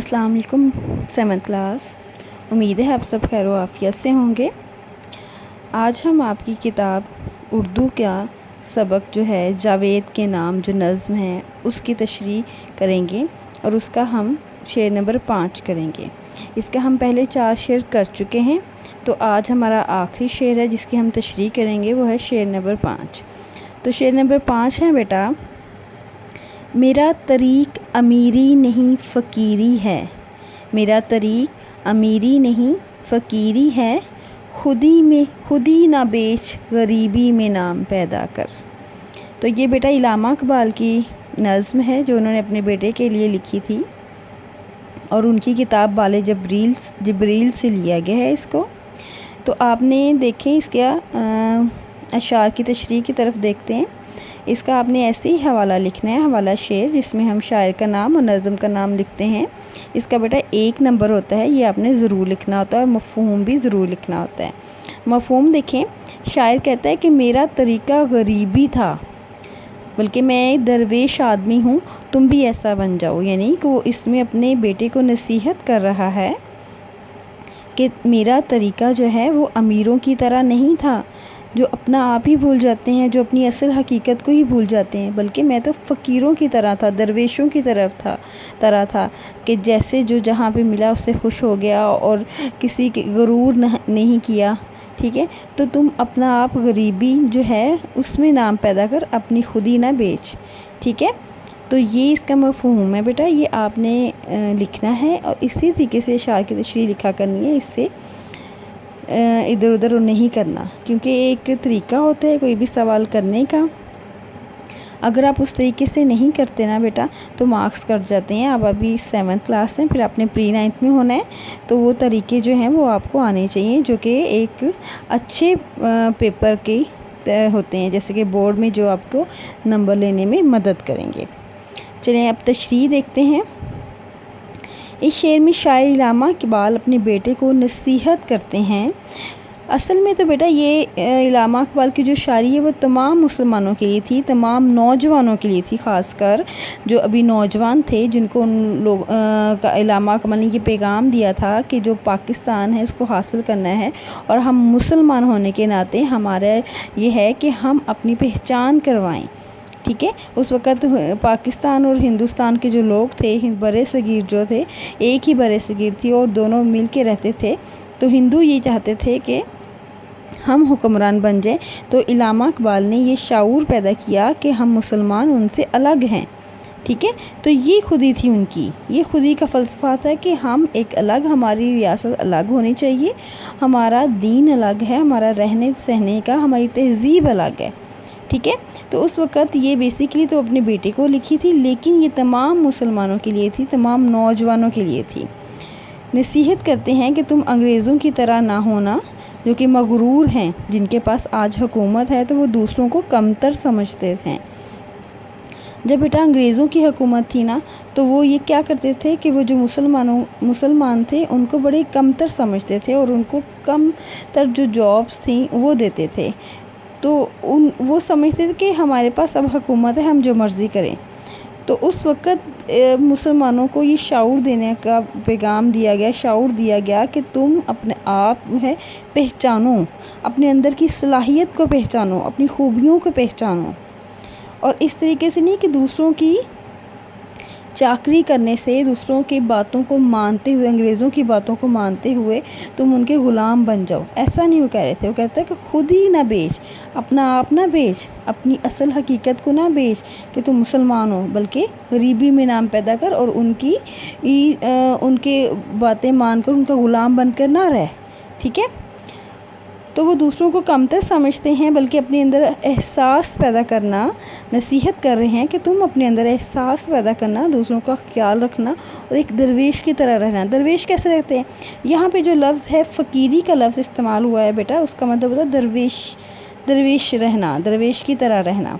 السلام علیکم 7th class, امید ہے آپ سب خیر و عافیت سے ہوں گے۔ آج ہم آپ کی کتاب اردو کا سبق جو ہے جاوید کے نام جو نظم ہے اس کی تشریح کریں گے اور اس کا ہم شعر نمبر 5 کریں گے۔ اس کا ہم پہلے 4 شعر کر چکے ہیں، تو آج ہمارا آخری شعر ہے جس کی ہم تشریح کریں گے، وہ ہے شعر نمبر 5۔ تو شعر نمبر 5 ہے بیٹا، میرا طریق امیری نہیں فقیری ہے، میرا طریق امیری نہیں فقیری ہے، خودی نہ بیچ غریبی میں نام پیدا کر۔ تو یہ بیٹا علامہ اقبال کی نظم ہے جو انہوں نے اپنے بیٹے کے لیے لکھی تھی، اور ان کی کتاب بال جبریل سے لیا گیا ہے اس کو۔ تو آپ نے دیکھیں اس کا اشعار کی تشریح کی طرف دیکھتے ہیں۔ اس کا آپ نے ایسے ہی حوالہ لکھنا ہے، حوالہ شعر، جس میں ہم شاعر کا نام اور نظم کا نام لکھتے ہیں۔ اس کا بیٹا 1 نمبر ہوتا ہے، یہ آپ نے ضرور لکھنا ہوتا ہے، اور مفہوم بھی ضرور لکھنا ہوتا ہے۔ مفہوم دیکھیں، شاعر کہتا ہے کہ میرا طریقہ غریبی تھا، بلکہ میں درویش آدمی ہوں، تم بھی ایسا بن جاؤ۔ یعنی کہ وہ اس میں اپنے بیٹے کو نصیحت کر رہا ہے کہ میرا طریقہ جو ہے وہ امیروں کی طرح نہیں تھا، جو اپنا آپ ہی بھول جاتے ہیں، جو اپنی اصل حقیقت کو ہی بھول جاتے ہیں، بلکہ میں تو فقیروں کی طرح تھا، درویشوں کی طرح تھا کہ جیسے جو جہاں پہ ملا اس سے خوش ہو گیا اور کسی کے غرور نہیں کیا۔ ٹھیک ہے، تو تم اپنا آپ غریبی جو ہے اس میں نام پیدا کر، اپنی خودی نہ بیچ۔ ٹھیک ہے، تو یہ اس کا مفہوم ہے بیٹا، یہ آپ نے لکھنا ہے، اور اسی طریقے سے اشعار کی تشریح لکھا کرنی ہے، اس سے ادھر ادھر نہیں کرنا، کیونکہ ایک طریقہ ہوتا ہے کوئی بھی سوال کرنے کا۔ اگر آپ اس طریقے سے نہیں کرتے نا بیٹا تو مارکس کٹ جاتے ہیں۔ آپ ابھی 7th کلاس ہیں، پھر آپ نے پری 9th میں ہونا ہے، تو وہ طریقے جو ہیں وہ آپ کو آنے چاہیے جو کہ ایک اچھے پیپر کے ہوتے ہیں، جیسے کہ بورڈ میں جو آپ کو نمبر لینے میں مدد کریں گے۔ چلیں اب تشریح دیکھتے ہیں۔ اس شعر میں شاعر علامہ اقبال اپنے بیٹے کو نصیحت کرتے ہیں۔ اصل میں تو بیٹا یہ علامہ اقبال کی جو شاعری ہے وہ تمام مسلمانوں کے لیے تھی، تمام نوجوانوں کے لیے تھی، خاص کر جو ابھی نوجوان تھے، جن کو ان لوگ کا علامہ اقبال نے یہ پیغام دیا تھا کہ جو پاکستان ہے اس کو حاصل کرنا ہے، اور ہم مسلمان ہونے کے ناطے ہمارا یہ ہے کہ ہم اپنی پہچان کروائیں۔ ٹھیک ہے، اس وقت پاکستان اور ہندوستان کے جو لوگ تھے، برِ صغیر جو تھے، ایک ہی برِ صغیر تھی اور دونوں مل کے رہتے تھے، تو ہندو یہ چاہتے تھے کہ ہم حکمران بن جائیں۔ تو علامہ اقبال نے یہ شعور پیدا کیا کہ ہم مسلمان ان سے الگ ہیں۔ ٹھیک ہے، تو یہ خودی تھی ان کی، یہ خودی کا فلسفہ تھا کہ ہم ایک الگ، ہماری ریاست الگ ہونی چاہیے، ہمارا دین الگ ہے، ہمارا رہنے سہنے کا، ہماری تہذیب الگ ہے۔ ٹھیک ہے، تو اس وقت یہ بیسیکلی تو اپنے بیٹے کو لکھی تھی، لیکن یہ تمام مسلمانوں کے لیے تھی، تمام نوجوانوں کے لیے تھی۔ نصیحت کرتے ہیں کہ تم انگریزوں کی طرح نہ ہونا، جو کہ مغرور ہیں، جن کے پاس آج حکومت ہے تو وہ دوسروں کو کمتر سمجھتے ہیں۔ جب بیٹا انگریزوں کی حکومت تھی نا، تو وہ یہ کیا کرتے تھے کہ وہ جو مسلمان تھے ان کو بڑے کمتر سمجھتے تھے، اور ان کو کم تر جو جابس تھیں وہ دیتے تھے۔ تو وہ سمجھتے تھے کہ ہمارے پاس اب حکومت ہے، ہم جو مرضی کریں۔ تو اس وقت مسلمانوں کو یہ شعور دینے کا پیغام دیا گیا، شعور دیا گیا کہ تم اپنے آپ ہے پہچانو، اپنے اندر کی صلاحیت کو پہچانو، اپنی خوبیوں کو پہچانو، اور اس طریقے سے نہیں کہ دوسروں کی چاکری کرنے سے، دوسروں کی باتوں کو مانتے ہوئے، انگریزوں کی باتوں کو مانتے ہوئے تم ان کے غلام بن جاؤ، ایسا نہیں وہ کہہ رہے تھے۔ وہ کہتا ہے کہ خود ہی نہ بیچ، اپنا آپ نہ بیچ، اپنی اصل حقیقت کو نہ بیچ کہ تم مسلمان ہو، بلکہ غریبی میں نام پیدا کر، اور ان کے باتیں مان کر ان کا غلام بن کر نہ رہ۔ ٹھیک ہے، تو وہ دوسروں کو کمتر سمجھتے ہیں، بلکہ اپنے اندر احساس پیدا کرنا، نصیحت کر رہے ہیں کہ تم اپنے اندر احساس پیدا کرنا، دوسروں کا خیال رکھنا، اور ایک درویش کی طرح رہنا۔ درویش کیسے رہتے ہیں؟ یہاں پہ جو لفظ ہے فقیری کا لفظ استعمال ہوا ہے بیٹا، اس کا مطلب ہوتا ہے درویش رہنا، درویش کی طرح رہنا۔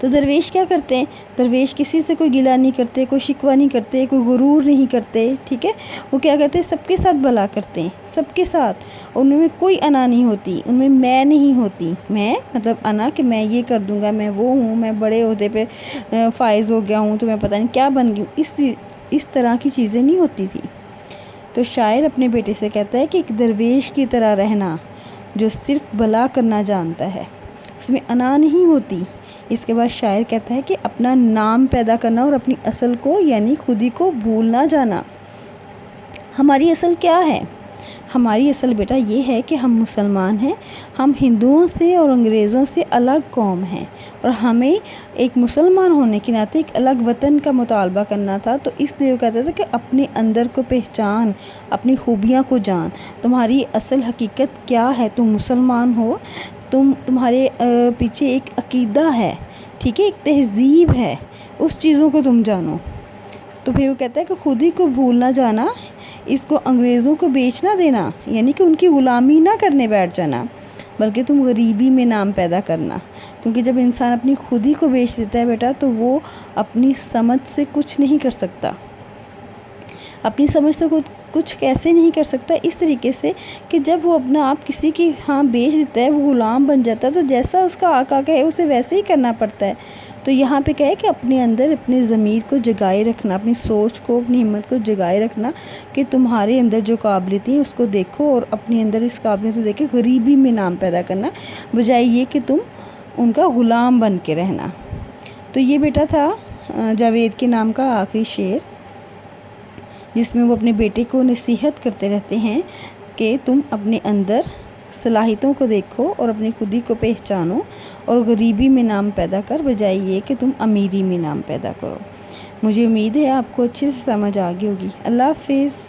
تو درویش کیا کرتے ہیں؟ درویش کسی سے کوئی گلہ نہیں کرتے، کوئی شکوہ نہیں کرتے، کوئی غرور نہیں کرتے۔ ٹھیک ہے، وہ کیا کرتے ہیں؟ سب کے ساتھ بھلا کرتے ہیں، سب کے ساتھ۔ ان میں کوئی انا نہیں ہوتی، ان میں نہیں ہوتی۔ میں مطلب انا کہ میں یہ کر دوں گا، میں وہ ہوں، میں بڑے عہدے پہ فائز ہو گیا ہوں تو میں پتہ نہیں کیا بن گئی ہوں، اس طرح کی چیزیں نہیں ہوتی تھی۔ تو شاعر اپنے بیٹے سے کہتا ہے کہ ایک درویش کی طرح رہنا جو صرف بھلا کرنا جانتا ہے، اس میں انا نہیں ہوتی۔ اس کے بعد شاعر کہتا ہے کہ اپنا نام پیدا کرنا اور اپنی اصل کو یعنی خودی کو بھول نہ جانا۔ ہماری اصل کیا ہے؟ ہماری اصل بیٹا یہ ہے کہ ہم مسلمان ہیں، ہم ہندوؤں سے اور انگریزوں سے الگ قوم ہیں، اور ہمیں ایک مسلمان ہونے کے ناطے ایک الگ وطن کا مطالبہ کرنا تھا۔ تو اس لیے وہ کہتا تھا کہ اپنے اندر کو پہچان، اپنی خوبیاں کو جان، تمہاری اصل حقیقت کیا ہے، تم مسلمان ہو، تمہارے پیچھے ایک عقیدہ ہے، ٹھیک ہے، ایک تہذیب ہے، اس چیزوں کو تم جانو۔ تو پھر وہ کہتا ہے کہ خودی کو بھول نہ جانا، اس کو انگریزوں کو بیچ نہ دینا، یعنی کہ ان کی غلامی نہ کرنے بیٹھ جانا، بلکہ تم غریبی میں نام پیدا کرنا، کیونکہ جب انسان اپنی خودی کو بیچ دیتا ہے بیٹا تو وہ اپنی سمجھ سے کچھ نہیں کر سکتا۔ اپنی سمجھ سے کچھ کیسے نہیں کر سکتا؟ اس طریقے سے کہ جب وہ اپنا آپ کسی کی بیچ دیتا ہے، وہ غلام بن جاتا ہے، تو جیسا اس کا آقا کہے اسے ویسے ہی کرنا پڑتا ہے۔ تو یہاں پہ کہے کہ اپنے اندر اپنے ضمیر کو جگائے رکھنا، اپنی سوچ کو، اپنی ہمت کو جگائے رکھنا کہ تمہارے اندر جو قابلیتیں ہیں اس کو دیکھو، اور اپنے اندر اس قابلیت کو دیکھ کے غریبی میں نام پیدا کرنا، بجائے یہ کہ تم ان کا غلام بن کے رہنا۔ تو یہ بیٹا تھا جاوید کے نام کا آخری شعر، جس میں وہ اپنے بیٹے کو نصیحت کرتے رہتے ہیں کہ تم اپنے اندر صلاحیتوں کو دیکھو اور اپنی خودی کو پہچانو، اور غریبی میں نام پیدا کر، بجائے یہ کہ تم امیری میں نام پیدا کرو۔ مجھے امید ہے آپ کو اچھے سے سمجھ آ گئی ہوگی۔ اللہ حافظ۔